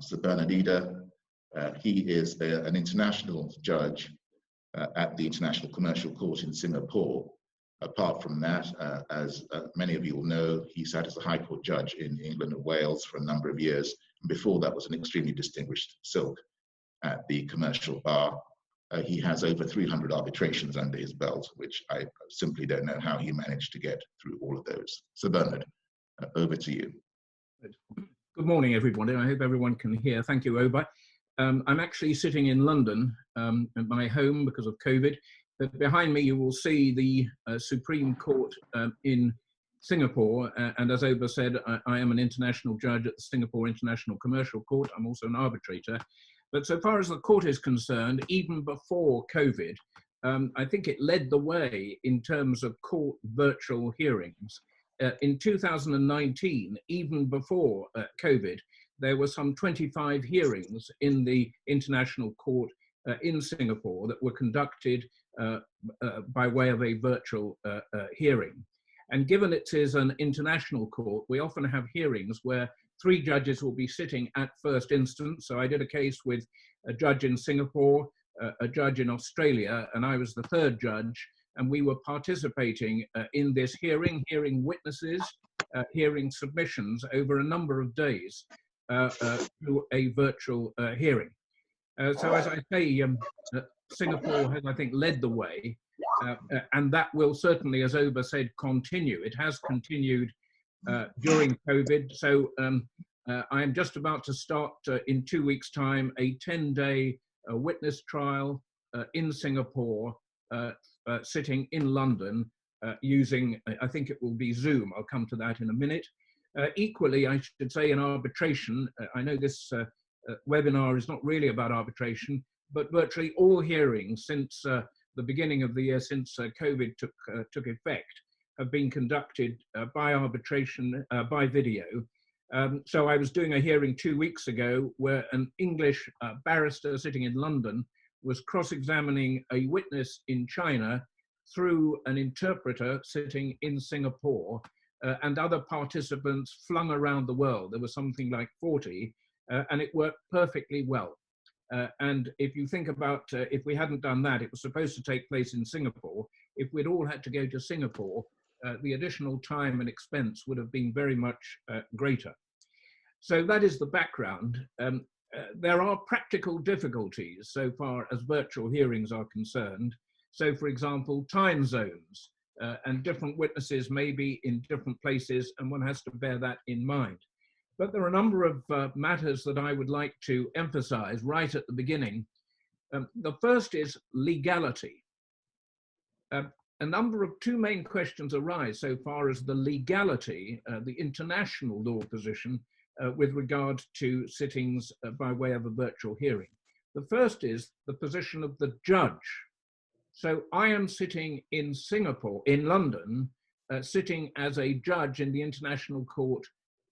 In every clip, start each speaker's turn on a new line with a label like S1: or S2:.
S1: Sir Bernard Eder. He is an international judge at the International Commercial Court in Singapore. Apart from that, as many of you will know, he sat as a High Court judge in England and Wales for a number of years. And before that was an extremely distinguished silk at the commercial bar. He has over 300 arbitrations under his belt, which I simply don't know how he managed to get through all of those. Sir Bernard, over to you.
S2: Good morning, everybody. I hope everyone can hear. Thank you, Oba. I'm actually sitting in London at my home because of COVID. But behind me, you will see the Supreme Court in Singapore. And as Oba said, I am an international judge at the Singapore International Commercial Court. I'm also an arbitrator. But so far as the court is concerned, even before COVID, I think it led the way in terms of court virtual hearings. In 2019, even before COVID, there were some 25 hearings in the International Court in Singapore that were conducted by way of a virtual hearing. And given it is an international court, we often have hearings where 3 judges will be sitting at first instance. So I did a case with a judge in Singapore, a judge in Australia, and I was the 3rd judge. And we were participating in this hearing, hearing witnesses, hearing submissions over a number of days through a virtual hearing. So as I say, Singapore has, I think, led the way, and that will certainly, as Oba said, continue. It has continued during COVID. So I am just about to start in 2 weeks' time a 10-day witness trial in Singapore, sitting in London using, I think it will be Zoom. I'll come to that in a minute. Equally, I should say in arbitration, I know this webinar is not really about arbitration, but virtually all hearings since the beginning of the year, since COVID took effect, have been conducted by arbitration, by video. So I was doing a hearing 2 weeks ago where an English barrister sitting in London was cross-examining a witness in China through an interpreter sitting in Singapore, and other participants flung around the world. There was something like 40, and it worked perfectly well. And if you think about, if we hadn't done that, it was supposed to take place in Singapore. If we'd all had to go to Singapore, the additional time and expense would have been very much greater. So that is the background. There are practical difficulties so far as virtual hearings are concerned. So for example, time zones and different witnesses may be in different places, and one has to bear that in mind. But there are a number of matters that I would like to emphasize right at the beginning. The first is legality. A number of 2 main questions arise so far as the legality, the international law position with regard to sittings by way of a virtual hearing. The first is the position of the judge. So I am sitting in Singapore, in London, sitting as a judge in the International Court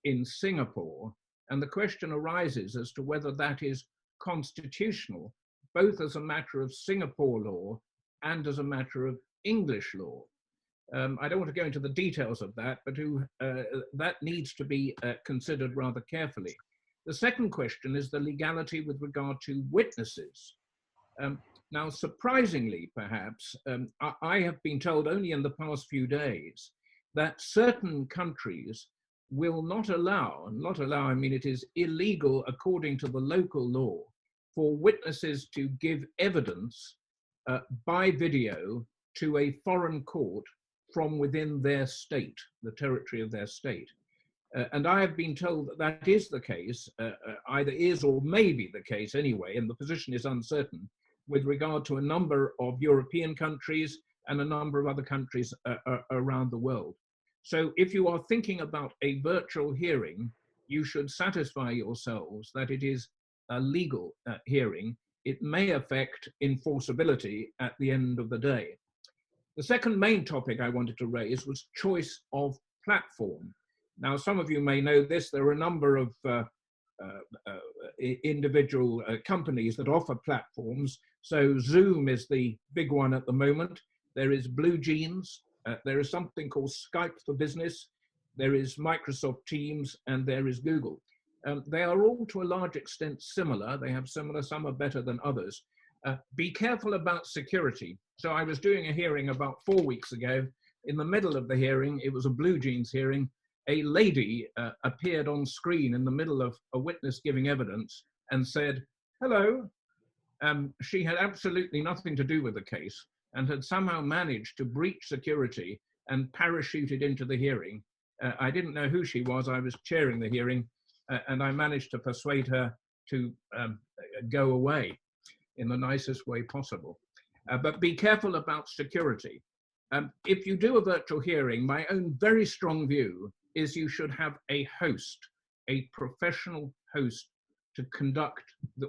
S2: in Singapore, and the question arises as to whether that is constitutional, both as a matter of Singapore law and as a matter of English law. I don't want to go into the details of that, but that needs to be considered rather carefully. The second question is the legality with regard to witnesses. Now, surprisingly, perhaps, I have been told only in the past few days that certain countries will not allow, I mean it is illegal according to the local law, for witnesses to give evidence by video to a foreign court from within their state, the territory of their state. And I have been told that that is the case, either is or may be the case anyway, and the position is uncertain, with regard to a number of European countries and a number of other countries around the world. So if you are thinking about a virtual hearing, you should satisfy yourselves that it is a legal hearing. It may affect enforceability at the end of the day. The second main topic I wanted to raise was choice of platform. Now, some of you may know this, there are a number of individual companies that offer platforms. So Zoom is the big one at the moment. There is Blue Jeans. There is something called Skype for Business. There is Microsoft Teams, and there is Google. They are all to a large extent similar. They have similar, some are better than others. Be careful about security. So I was doing a hearing about 4 weeks ago. In the middle of the hearing, it was a blue jeans hearing, a lady appeared on screen in the middle of a witness giving evidence and said, "Hello." She had absolutely nothing to do with the case and had somehow managed to breach security and parachuted into the hearing. I didn't know who she was. I was chairing the hearing, and I managed to persuade her to go away in the nicest way possible. But be careful about security. If you do a virtual hearing, my own very strong view is you should have a host, a professional host, to conduct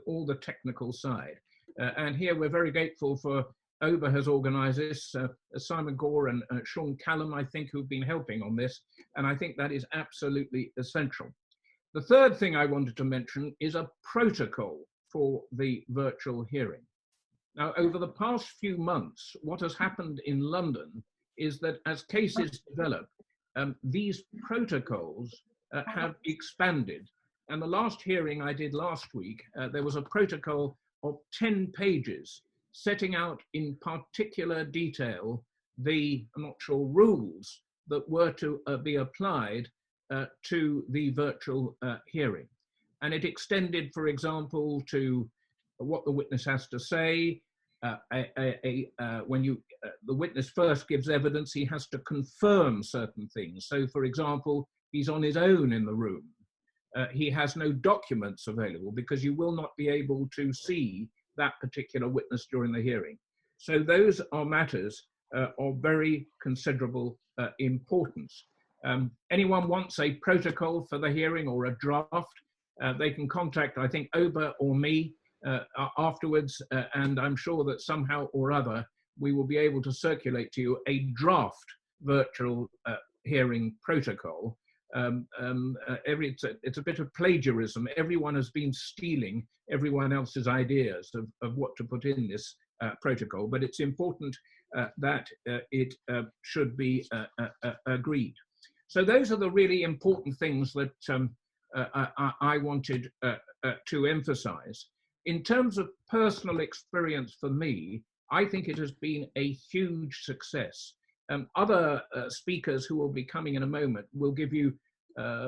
S2: all the technical side. And here we're very grateful for OBA has organised this, Simon Gore and Sean Callum, I think, who've been helping on this, and I think that is absolutely essential. The third thing I wanted to mention is a protocol for the virtual hearing. Now, over the past few months, what has happened in London is that as cases develop, these protocols have expanded. And the last hearing I did last week, there was a protocol of 10 pages setting out in particular detail the, I'm not sure, rules that were to be applied to the virtual hearing. And it extended, for example, to what the witness has to say. When the witness first gives evidence, he has to confirm certain things. So, for example, he's on his own in the room. He has no documents available because you will not be able to see that particular witness during the hearing. So those are matters of very considerable importance. Anyone wants a protocol for the hearing or a draft, they can contact, I think, OBA or me afterwards, and I'm sure that somehow or other we will be able to circulate to you a draft virtual hearing protocol. It's a bit of plagiarism. Everyone has been stealing everyone else's ideas of what to put in this protocol, but it's important that it should be agreed. So those are the really important things that I wanted to emphasize. In terms of personal experience for me, I think it has been a huge success. Other speakers who will be coming in a moment will give you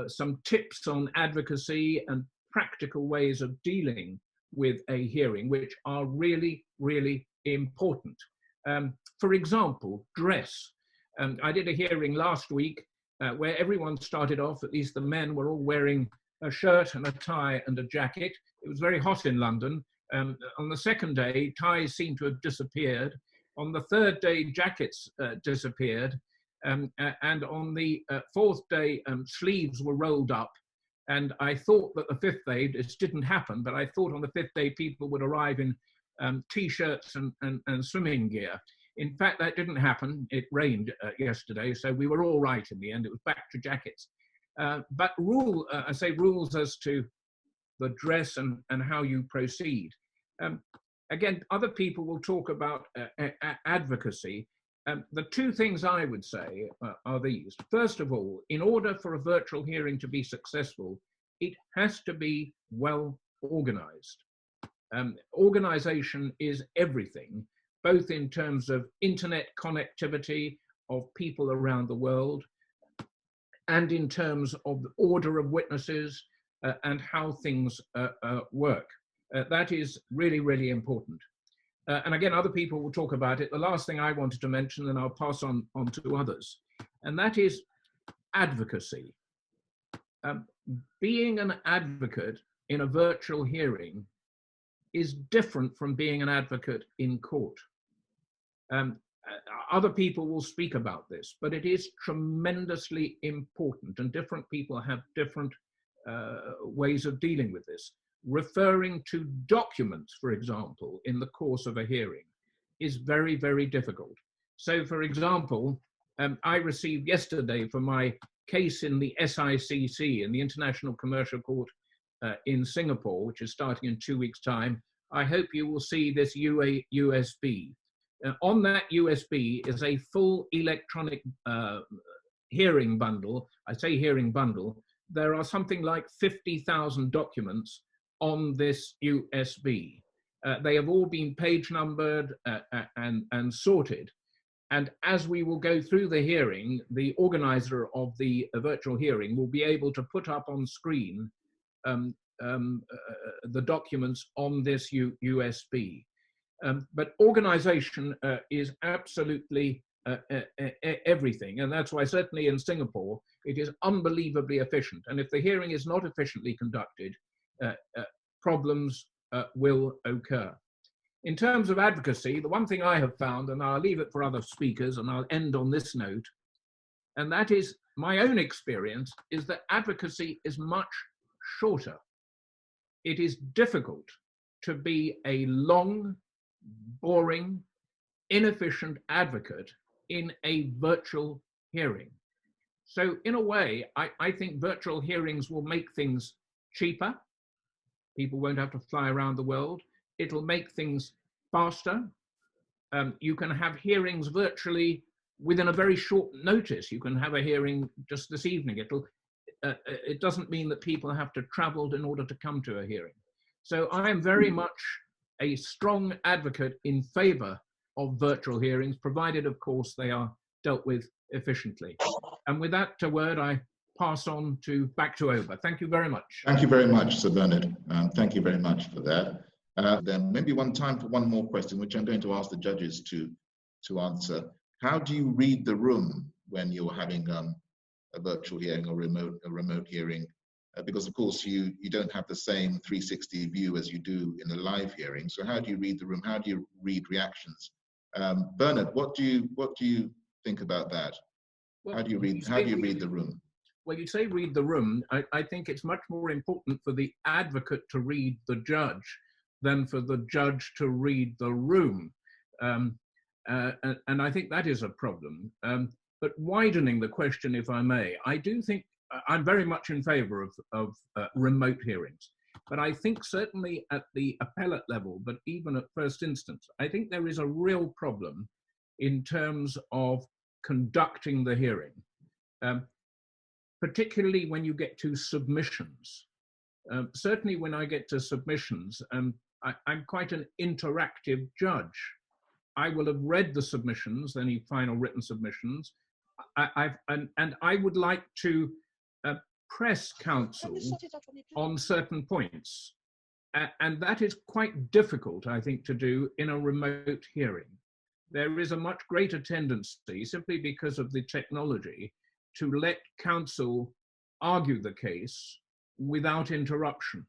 S2: some tips on advocacy and practical ways of dealing with a hearing, which are really, really important. For example, dress. I did a hearing last week where everyone started off, at least the men were all wearing a shirt and a tie and a jacket. It was very hot in London. On the second day, ties seemed to have disappeared. On the third day, jackets disappeared. And on the fourth day, sleeves were rolled up. And I thought that the fifth day, this didn't happen, but I thought on the fifth day, people would arrive in T-shirts and swimming gear. In fact, that didn't happen. It rained yesterday, so we were all right in the end. It was back to jackets. But I say rules as to the dress and how you proceed. Again, other people will talk about advocacy. The two things I would say are these. First of all, in order for a virtual hearing to be successful, it has to be well organized. Organization is everything, both in terms of internet connectivity of people around the world, and in terms of the order of witnesses and how things work. That is really, really important. And again, other people will talk about it. The last thing I wanted to mention, and I'll pass on to others, and that is advocacy. Being an advocate in a virtual hearing is different from being an advocate in court. Other people will speak about this, but it is tremendously important, and different people have different ways of dealing with this. Referring to documents, for example, in the course of a hearing is very, very difficult. So, for example, I received yesterday for my case in the SICC, in the International Commercial Court in Singapore, which is starting in 2 weeks' time. I hope you will see this USB. On that USB is a full electronic hearing bundle. I say hearing bundle there are something like 50,000 documents on this USB. They have all been page numbered and sorted. And as we will go through the hearing, the organizer of the virtual hearing will be able to put up on screen the documents on this USB. But organization is absolutely everything. And that's why certainly in Singapore, it is unbelievably efficient. And if the hearing is not efficiently conducted, problems will occur. In terms of advocacy, the one thing I have found, and I'll leave it for other speakers and I'll end on this note, and that is my own experience, is that advocacy is much shorter. It is difficult to be a long, boring, inefficient advocate in a virtual hearing. So in a way, I think virtual hearings will make things cheaper. People won't have to fly around the world. It'll make things faster. You can have hearings virtually within a very short notice. You can have a hearing just this evening. It doesn't mean that people have to travel in order to come to a hearing. So I am very much a strong advocate in favor of virtual hearings, provided, of course, they are dealt with efficiently. And with that word, I pass on back to Oba. Thank you very much.
S1: Thank you very much, Sir Bernard. Thank you very much for that. Then maybe time for one more question, which I'm going to ask the judges to answer. How do you read the room when you're having a virtual hearing or remote hearing? Because of course you don't have the same 360 view as you do in a live hearing. So how do you read the room? How do you read reactions? Bernard, what do you think about that? Well, how do you read the room?
S2: Well, you say read the room. I think it's much more important for the advocate to read the judge than for the judge to read the room. And I think that is a problem. But widening the question, if I may, I do think I'm very much in favor of remote hearings. But I think certainly at the appellate level, but even at first instance, I think there is a real problem in terms of conducting the hearing, particularly when you get to submissions. Certainly when I get to submissions, I'm quite an interactive judge. I will have read the submissions, any final written submissions, and I would like to press counsel on certain points. And that is quite difficult, I think, to do in a remote hearing. There is a much greater tendency, simply because of the technology, to let counsel argue the case without interruption.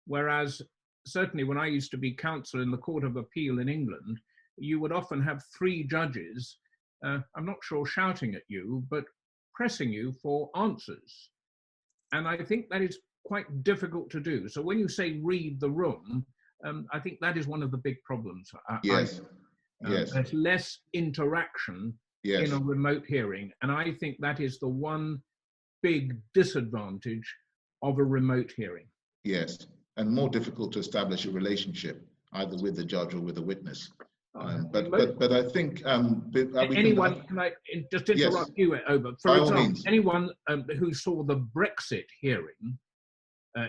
S2: Whereas certainly when I used to be counsel in the Court of Appeal in England, you would often have 3 judges, I'm not sure shouting at you, but pressing you for answers. And I think that is quite difficult to do. So when you say read the room, I think that is one of the big problems.
S1: Yes. Yes.
S2: There's less interaction in a remote hearing. And I think that is the one big disadvantage of a remote hearing.
S1: Yes. And more difficult to establish a relationship, either with the judge or with a witness. But I think
S2: anyone, can I just interrupt you, Oba? For example, anyone who saw the Brexit hearing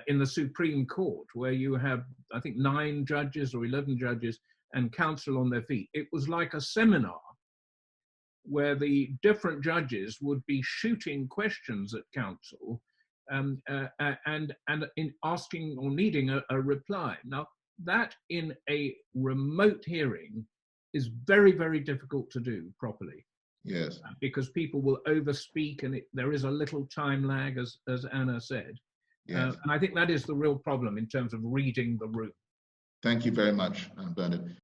S2: in the Supreme Court, where you have, I think, 9 judges or 11 judges and counsel on their feet, it was like a seminar where the different judges would be shooting questions at counsel and in asking or needing a reply. Now, that in a remote hearing is very, very difficult to do properly.
S1: Yes.
S2: Because people will overspeak and there is a little time lag, as Anna said. Yes. And I think that is the real problem in terms of reading the room.
S1: Thank you very much, Bernard.